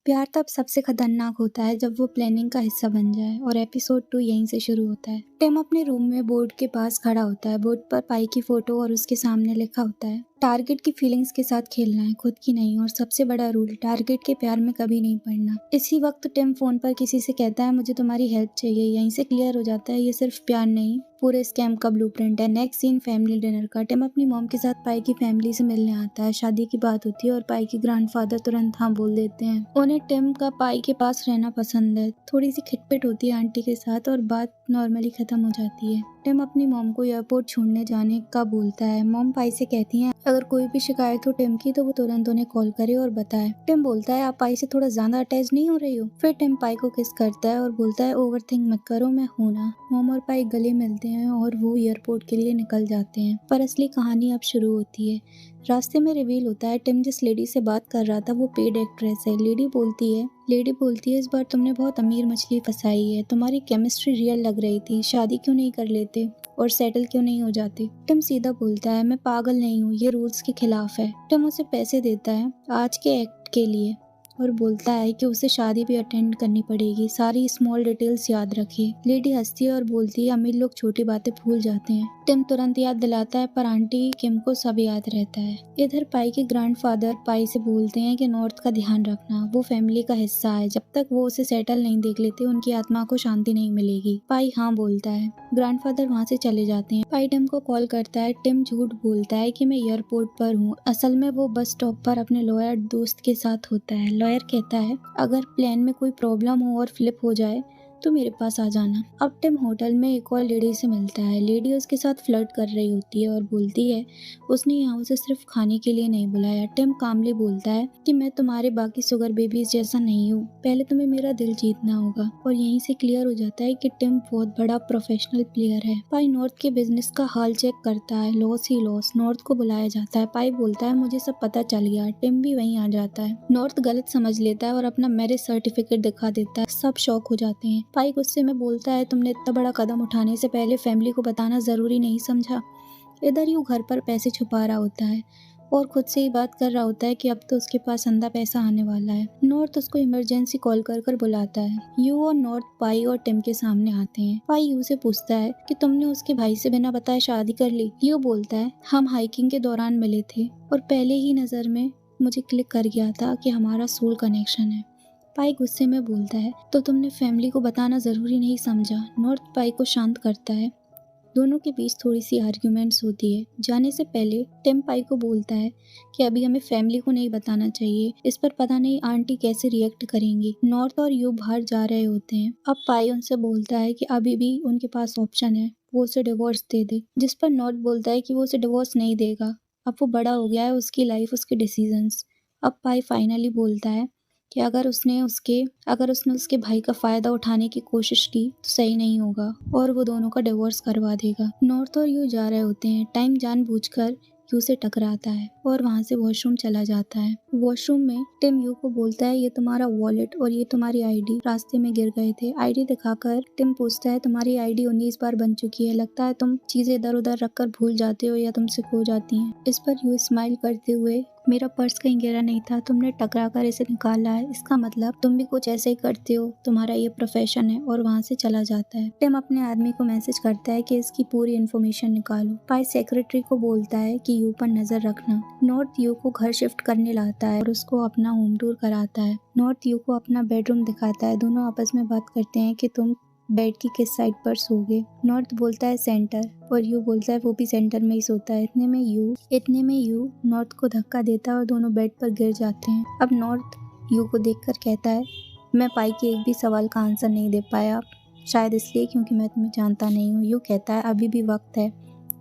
प्यार तब सबसे खतरनाक होता है जब वो प्लानिंग का हिस्सा बन जाए और एपिसोड 2 यहीं से शुरू होता है। टिम अपने रूम में बोर्ड के पास खड़ा होता है। बोर्ड पर पाई की फोटो और उसके सामने लिखा होता है, टारगेट की फीलिंग्स के साथ खेलना है, खुद की नहीं। और सबसे बड़ा रूल, टारगेट के प्यार में कभी नहीं पड़ना। इसी वक्त टिम फोन पर किसी से कहता है, मुझे तुम्हारी हेल्प चाहिए। यहीं से क्लियर हो जाता है ये सिर्फ प्यार नहीं, पूरे स्कैम का ब्लूप्रिंट है। नेक्स्ट सीन फैमिली डिनर का। टिम अपनी मॉम के साथ पाई की फैमिली से मिलने आता है। शादी की बात होती है और पाई के ग्रैंडफादर तुरंत हाँ बोल देते हैं। उन्हें टिम का पाई के पास रहना पसंद है। थोड़ी सी खिटपिट होती है आंटी के साथ और बात नॉर्मली खत्म हो जाती है। टिम अपनी मॉम को एयरपोर्ट छोड़ने जाने का बोलता है। मॉम पाई से कहती हैं अगर कोई भी शिकायत हो टिम की तो वो तुरंत उन्हें कॉल करे और बताए। टिम बोलता है आप पाई से थोड़ा ज्यादा अटैच नहीं हो रही हो। फिर टिम पाई को किस करता है और बोलता है ओवरथिंक मत करो, मैं हूं ना। मॉम और पाई गले मिलते हैं और वो एयरपोर्ट के लिए निकल जाते हैं। पर असली कहानी अब शुरू होती है। रास्ते में रिवील होता है टिम जिस लेडी से बात कर रहा था वो पेड एक्ट्रेस है। लेडी बोलती है इस बार तुमने बहुत अमीर मछली फंसाई है, तुम्हारी केमिस्ट्री रियल लग रही थी, शादी क्यों नहीं कर लेते और सेटल क्यों नहीं हो जाते। टिम सीधा बोलता है मैं पागल नहीं हूँ, ये रूल्स के खिलाफ है। टिम उसे पैसे देता है आज के एक्ट के लिए और बोलता है कि उसे शादी भी अटेंड करनी पड़ेगी, सारी स्मॉल डिटेल्स याद रखे। लेडी हंसती है और बोलती है अमीर लोग छोटी बातें भूल जाते हैं। टिम तुरंत याद दिलाता है पर आंटी किम को सब याद रहता है। इधर पाई के ग्रैंडफादर पाई से बोलते हैं कि नॉर्थ का ध्यान रखना, वो फैमिली का हिस्सा है, जब तक वो उसे सेटल नहीं देख लेते उनकी आत्मा को शांति नहीं मिलेगी। पाई हाँ बोलता है। ग्रैंडफादर वहाँ से चले जाते हैं। पाई टिम को कॉल करता है। टिम झूठ बोलता है कि मैं एयरपोर्ट पर हूँ, असल में वो बस स्टॉप पर अपने लॉयर दोस्त के साथ होता है। लॉयर कहता है अगर प्लान में कोई प्रॉब्लम हो और फ्लिप हो जाए तो मेरे पास आ जाना। अब टिम होटल में एक और लेडी से मिलता है। लेडी उसके साथ फ्लर्ट कर रही होती है और बोलती है उसने यहाँ उसे सिर्फ खाने के लिए नहीं बुलाया। टिम कामली बोलता है कि मैं तुम्हारे बाकी शुगर बेबीज जैसा नहीं हूँ, पहले तुम्हें मेरा दिल जीतना होगा। और यहीं से क्लियर हो जाता है कि टिम बहुत बड़ा प्रोफेशनल प्लेयर है। पाई नॉर्थ के बिजनेस का हाल चेक करता है। लॉस ही लॉस। नॉर्थ को बुलाया जाता है। पाई बोलता है मुझे सब पता चल गया। टिम भी वहीं आ जाता है। नॉर्थ गलत समझ लेता है और अपना मैरिज सर्टिफिकेट दिखा देता है। सब शॉक हो जाते हैं। पाई गुस्से में बोलता है तुमने इतना बड़ा कदम उठाने से पहले फैमिली को बताना जरूरी नहीं समझा। इधर यू घर पर पैसे छुपा रहा होता है और खुद से ही बात कर रहा होता है कि अब तो उसके पास अंधा पैसा आने वाला है। नॉर्थ उसको इमरजेंसी कॉल कर बुलाता है। यू और नॉर्थ पाई और टिम के सामने आते हैं। पाई यू से पूछता है कि तुमने उसके भाई से बिना बताए शादी कर ली। यू बोलता है हम हाइकिंग के दौरान मिले थे और पहले ही नजर में मुझे क्लिक कर गया था कि हमारा सोल कनेक्शन है। पाई गुस्से में बोलता है तो तुमने फैमिली को बताना जरूरी नहीं समझा। नॉर्थ पाई को शांत करता है। दोनों के बीच थोड़ी सी आर्ग्यूमेंट्स होती है। जाने से पहले टिम पाई को बोलता है कि अभी हमें फैमिली को नहीं बताना चाहिए, इस पर पता नहीं आंटी कैसे रिएक्ट करेंगी। नॉर्थ और यू बाहर जा रहे होते हैं। अब पाई उनसे बोलता है कि अभी भी उनके पास ऑप्शन है, वो उसे डिवोर्स दे दे। जिस पर नॉर्थ बोलता है कि वो उसे डिवोर्स नहीं देगा, अब वो बड़ा हो गया है, उसकी लाइफ उसके डिसीजंस। अब पाई फाइनली बोलता है कि अगर उसने उसके भाई का फायदा उठाने की कोशिश की तो सही नहीं होगा और वो दोनों का डिवोर्स करवा देगा। नॉर्थ और यू जा रहे होते हैं। टाइम जानबूझकर यू से टकराता है और वहाँ से वॉशरूम चला जाता है। वॉशरूम में टिम यू को बोलता है ये तुम्हारा वॉलेट और ये तुम्हारी आईडी रास्ते में गिर गए थे। आईडी दिखाकर टिम पूछता है तुम्हारी आईडी 19 बार बन चुकी है, लगता है तुम चीजें इधर उधर रखकर भूल जाते हो या तुमसे खो जाती हैं। इस पर यू स्माइल करते हुए मेरा पर्स कहीं गिरा नहीं था, तुमने टकरा कर इसे निकाला है, इसका मतलब तुम भी कुछ ऐसे ही करते हो, तुम्हारा ये प्रोफेशन है। और वहाँ से चला जाता है। टिम अपने आदमी को मैसेज करता है कि इसकी पूरी इन्फॉर्मेशन निकालो। पाई सेक्रेटरी को बोलता है कि यू पर नजर रखना। नॉर्थ यू को घर शिफ्ट करने लाता है और उसको अपना होम टूर कराता है। नॉर्थ यू को अपना बेडरूम दिखाता है। दोनों आपस में बात करते हैं कि तुम बेड की किस साइड पर सोगे। नॉर्थ बोलता है सेंटर और यू बोलता है वो भी सेंटर में ही सोता है। इतने में यू नॉर्थ को धक्का देता है और दोनों बेड पर गिर जाते हैं। अब नॉर्थ यू को देखकर कहता है मैं पाई के एक भी सवाल का आंसर नहीं दे पाया, शायद इसलिए क्योंकि मैं तुम्हें जानता नहीं हूँ। यू कहता है अभी भी वक्त है,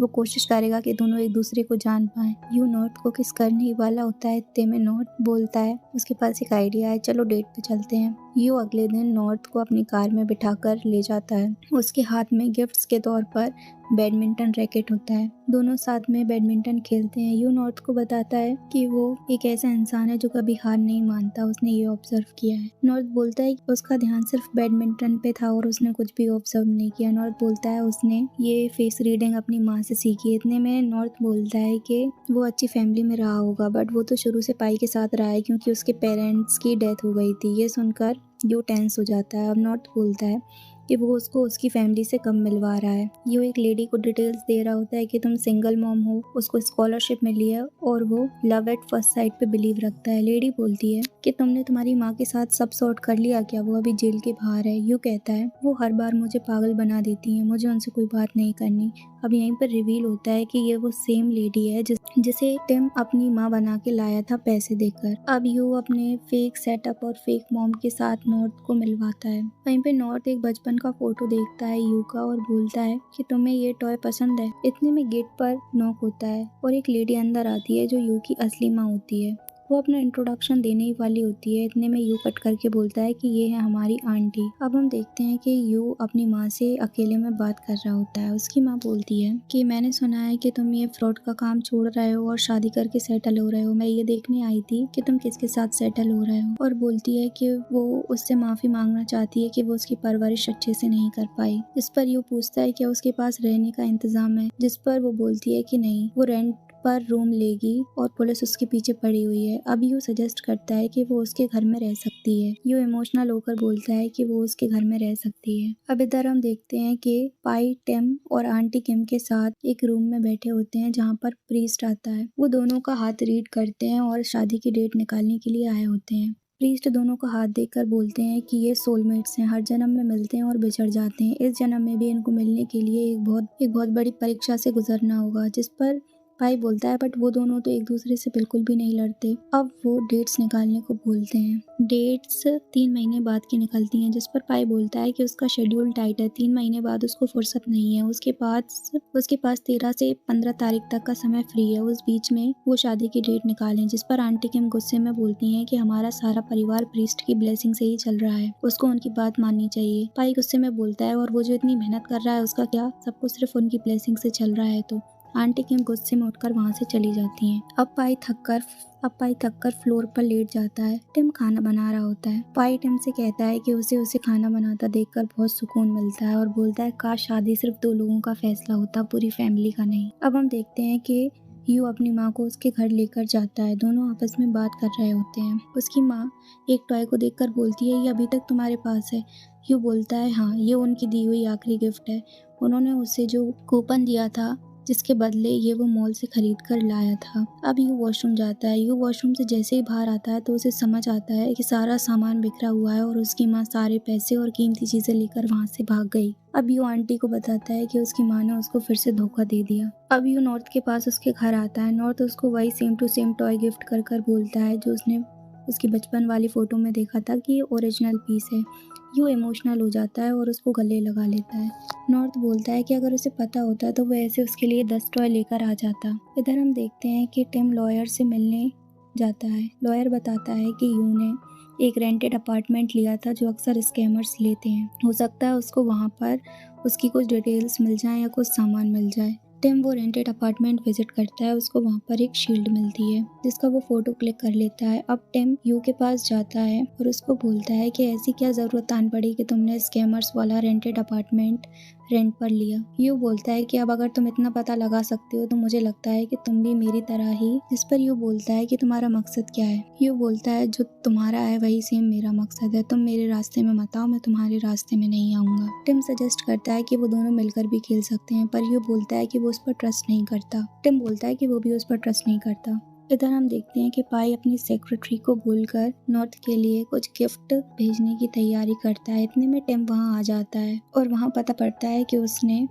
वो कोशिश करेगा कि दोनों एक दूसरे को जान पाए। यू नॉर्थ को किस करने ही वाला होता है, इतने में नॉर्थ बोलता है उसके पास एक आइडिया है, चलो डेट पे चलते हैं। यू अगले दिन नॉर्थ को अपनी कार में बिठाकर ले जाता है। उसके हाथ में गिफ्ट्स के तौर पर बैडमिंटन रैकेट होता है। दोनों साथ में बैडमिंटन खेलते हैं। यू नॉर्थ को बताता है कि वो एक ऐसा इंसान है जो कभी हार नहीं मानता, उसने ये ऑब्जर्व किया है। नॉर्थ बोलता है कि उसका ध्यान सिर्फ बैडमिंटन पे था और उसने कुछ भी ऑब्जर्व नहीं किया। नॉर्थ बोलता है उसने ये फेस रीडिंग अपनी माँ से सीखी। इतने में नॉर्थ बोलता है कि वो अच्छी फैमिली में रहा होगा, बट वो तो शुरू से पाई के साथ रहा है क्योंकि उसके पेरेंट्स की डेथ हो गई थी। ये सुनकर यू टेंस हो जाता है। अब नॉर्थ बोलता है कि वो उसको उसकी फैमिली से कम मिलवा रहा है। यू एक लेडी को डिटेल्स दे रहा होता है कि तुम सिंगल मॉम हो, उसको स्कॉलरशिप मिली है और वो लव एट फर्स्ट साइट पे बिलीव रखता है। लेडी बोलती है कि तुमने तुम्हारी माँ के साथ सब सॉर्ट कर लिया क्या, वो अभी जेल के बाहर है। यू कहता है वो हर बार मुझे पागल बना देती है, मुझे उनसे कोई बात नहीं करनी। अब यहीं पर रिवील होता है कि ये वो सेम लेडी है जिसे टिम अपनी माँ बना के लाया था पैसे देकर। अब यू अपने फेक सेटअप और फेक मॉम के साथ नॉर्थ को मिलवाता है। वहीं पे नॉर्थ एक बचपन का फोटो देखता है यू का और बोलता है कि तुम्हें ये टॉय पसंद है। इतने में गेट पर नॉक होता है और एक लेडी अंदर आती है जो यू की असली माँ होती है। वो अपना इंट्रोडक्शन देने ही वाली होती है। इतने में यू कट करके बोलता है कि ये है हमारी आंटी। अब हम देखते हैं कि यू अपनी माँ से अकेले में बात कर रहा होता है। उसकी माँ बोलती है कि मैंने सुना है कि तुम ये फ्रॉड का काम छोड़ रहे हो और शादी करके सेटल हो रहे हो। मैं ये देखने आई थी कि तुम किसके साथ सेटल हो रहे हो। और बोलती है कि वो उससे माफी मांगना चाहती है कि वो उसकी परवरिश अच्छे से नहीं कर पाई। इस पर यू पूछता है कि उसके पास रहने का इंतजाम है, जिस पर वो बोलती है कि नहीं, वो रेंट पर रूम लेगी और पुलिस उसके पीछे पड़ी हुई है। अब यू सजेस्ट करता है कि वो उसके घर में रह सकती है। यू इमोशनल होकर बोलता है कि वो उसके घर में रह सकती है। अब इधर हम देखते हैं कि पाई टिम और आंटी किम के साथ एक रूम में बैठे होते हैं जहाँ पर प्रीस्ट आता है। वो दोनों का हाथ रीड करते हैं और शादी की डेट निकालने के लिए आए होते हैं। प्रीस्ट दोनों का हाथ देखकर बोलते हैं कि ये सोलमेट्स हैं, हर जन्म में मिलते हैं और बिछड़ जाते हैं। इस जन्म में भी इनको मिलने के लिए एक बहुत बड़ी परीक्षा से गुजरना होगा। जिस पर पाई बोलता है बट वो दोनों तो एक दूसरे से बिल्कुल भी नहीं लड़ते। अब वो डेट्स निकालने को बोलते हैं। डेट्स 3 महीने बाद की निकलती हैं, जिस पर पाई बोलता है कि उसका शेड्यूल टाइट है, 3 महीने बाद उसको फुर्सत नहीं है। उसके पास 13 से 15 तारीख तक का समय फ्री है। उस बीच में वो शादी की डेट निकालें। जिस पर आंटी किम गुस्से में बोलती हैं कि हमारा सारा परिवार प्रीस्ट की ब्लेसिंग से ही चल रहा है, उसको उनकी बात माननी चाहिए। पाई गुस्से में बोलता है और वो जो इतनी मेहनत कर रहा है उसका क्या, सब कुछ सिर्फ उनकी ब्लेसिंग से चल रहा है। तो आंटी किम गुस्से में उठकर वहाँ से चली जाती हैं। अब पाई थककर फ्लोर पर लेट जाता है। टिम खाना बना रहा होता है। पाई टिम से कहता है कि उसे खाना बनाता देखकर बहुत सुकून मिलता है और बोलता है काश शादी सिर्फ 2 लोगों का फैसला होता, पूरी फैमिली का नहीं। अब हम देखते हैं कि यू अपनी माँ को उसके घर लेकर जाता है। दोनों आपस में बात कर रहे होते हैं। उसकी माँ एक टॉय को देखकर बोलती है ये अभी तक तुम्हारे पास है। यू बोलता है हाँ, ये उनकी दी हुई आखिरी गिफ्ट है। उन्होंने उसे जो कूपन दिया था जिसके बदले ये वो मॉल से खरीद कर लाया था। अब यू वॉशरूम जाता है। यू वॉशरूम से जैसे ही बाहर आता है तो उसे समझ आता है कि सारा सामान बिखरा हुआ है और उसकी माँ सारे पैसे और कीमती चीजें लेकर वहाँ से भाग गई। अब यू आंटी को बताता है कि उसकी माँ ने उसको फिर से धोखा दे दिया। अब यू नॉर्थ के पास उसके घर आता है। नॉर्थ उसको वही same to same toy gift कर बोलता है जो उसने उसकी बचपन वाली फोटो में देखा था कि ये ओरिजिनल पीस है। यू इमोशनल हो जाता है और उसको गले लगा लेता है। नॉर्थ बोलता है कि अगर उसे पता होता तो वो ऐसे उसके लिए 10 टॉय लेकर आ जाता। इधर हम देखते हैं कि टिम लॉयर से मिलने जाता है। लॉयर बताता है कि यू ने एक रेंटेड अपार्टमेंट लिया था जो अक्सर स्कैमर्स लेते हैं। हो सकता है उसको वहाँ पर उसकी कुछ डिटेल्स मिल जाए या कुछ सामान मिल जाए। टिम वो रेंटेड अपार्टमेंट विजिट करता है। उसको वहाँ पर एक शील्ड मिलती है जिसका वो फोटो क्लिक कर लेता है। अब टिम यू के पास जाता है और उसको बोलता है कि ऐसी क्या जरूरत आन पड़ी कि तुमने स्कैमर्स वाला रेंटेड अपार्टमेंट रेंट पर लिया। यू बोलता है कि अब अगर तुम इतना पता लगा सकते हो तो मुझे लगता है कि तुम भी मेरी तरह ही। जिस पर यू बोलता है कि तुम्हारा मकसद क्या है। यू बोलता है जो तुम्हारा है वही सेम मेरा मकसद है, तुम मेरे रास्ते में मत आओ, मैं तुम्हारे रास्ते में नहीं आऊंगा। टिम सजेस्ट करता है कि वो दोनों मिलकर भी खेल सकते हैं, पर यू बोलता है कि वो उस पर ट्रस्ट नहीं करता। टिम बोलता है कि वो भी उस पर ट्रस्ट नहीं करता। इधर हम देखते हैं कि पाई अपनी सेक्रेटरी को बोलकर नॉर्थ के लिए कुछ गिफ्ट भेजने की तैयारी करता है। इतने में टिम वहाँ आ जाता है और वहाँ पता पड़ता है कि उसने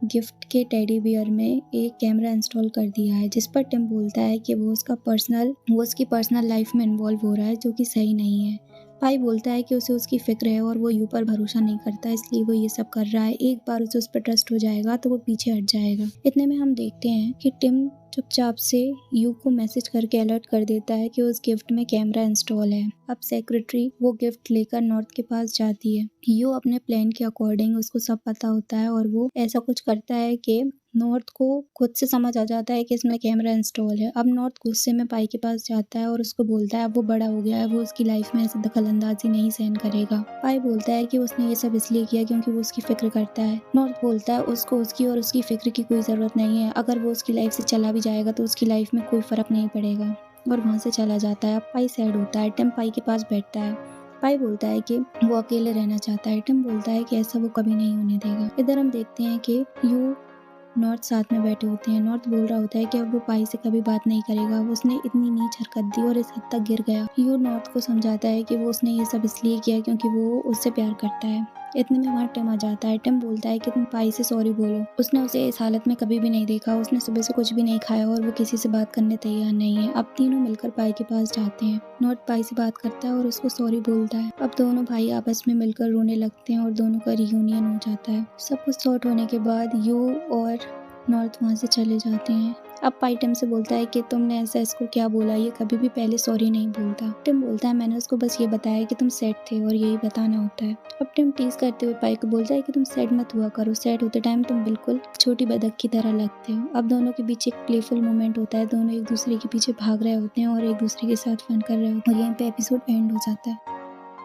गिफ्ट के टेडी बियर में एक कैमरा इंस्टॉल कर दिया है। जिस पर टिम बोलता है कि वो उसकी पर्सनल लाइफ में इन्वॉल्व हो रहा है, जो कि सही नहीं है। पाई बोलता है कि उसे उसकी फिक्र है और वो यू पर भरोसा नहीं करता, इसलिए वो ये सब कर रहा है। एक बार उसे उस पर ट्रस्ट हो जाएगा तो वो पीछे हट जाएगा। इतने में हम देखते हैं कि टिम चुपचाप से यू को मैसेज करके अलर्ट कर देता है कि उस गिफ्ट में कैमरा इंस्टॉल है। अब सेक्रेटरी वो गिफ्ट लेकर नॉर्थ के पास जाती है। यू अपने प्लान के अकॉर्डिंग, उसको सब पता होता है और वो ऐसा कुछ करता है कि नॉर्थ को खुद से समझ आ जाता है कि इसमें कैमरा इंस्टॉल है। अब नॉर्थ गुस्से में पाई के पास जाता है और उसको बोलता है अब वो बड़ा हो गया है, वो उसकी लाइफ में ऐसे दखल अंदाजी नहीं सहन करेगा। पाई बोलता है कि उसने ये सब इसलिए किया क्योंकि वो उसकी फिक्र करता है। नॉर्थ बोलता है उसको उसकी और उसकी फिक्र की कोई जरूरत नहीं है, अगर वो उसकी लाइफ से चला भी जाएगा तो उसकी लाइफ में कोई फर्क नहीं पड़ेगा, और वहाँ से चला जाता है। अब पाई सैड होता है। टिम पाई के पास बैठता है। पाई बोलता है कि वो अकेले रहना चाहता है। टिम बोलता है कि ऐसा वो कभी नहीं होने देगा। इधर हम देखते हैं कि यू नॉर्थ साथ में बैठे होते हैं। नॉर्थ बोल रहा होता है कि अब वो पाई से कभी बात नहीं करेगा, उसने इतनी नीच हरकत दी और इस हद तक गिर गया। यू नॉर्थ को समझाता है कि वो उसने ये सब इसलिए किया क्योंकि वो उससे प्यार करता है। इतने में वहाँ टिम आ जाता है। टिम बोलता है कि तुम पाई से सॉरी बोलो, उसने उसे इस हालत में कभी भी नहीं देखा, उसने सुबह से कुछ भी नहीं खाया और वो किसी से बात करने तैयार नहीं है। अब तीनों मिलकर पाई के पास जाते हैं। नॉर्थ पाई से बात करता है और उसको सॉरी बोलता है। अब दोनों भाई आपस में मिलकर रोने लगते हैं और दोनों का रियूनियन हो जाता है। सब कुछ सॉर्ट होने के बाद यू और नॉर्थ वहाँ से चले जाते हैं। अब पाई टिम से बोलता है कि तुमने ऐसा इसको क्या बोला, ये कभी भी पहले सॉरी नहीं बोलता। टिम बोलता है मैंने उसको बस ये बताया कि तुम सेट थे और यही बताना होता है। अब टिम टीज करते हुए पाई को बोलता है कि तुम सेट मत हुआ करो, सेट होते टाइम तुम बिल्कुल छोटी बतख की तरह लगते हो। अब दोनों के बीच एक प्लेफुल मोमेंट होता है, दोनों एक दूसरे के पीछे भाग रहे होते हैं और एक दूसरे के साथ फन कर रहे होते हैं और यहीं पे एपिसोड एंड हो जाता है।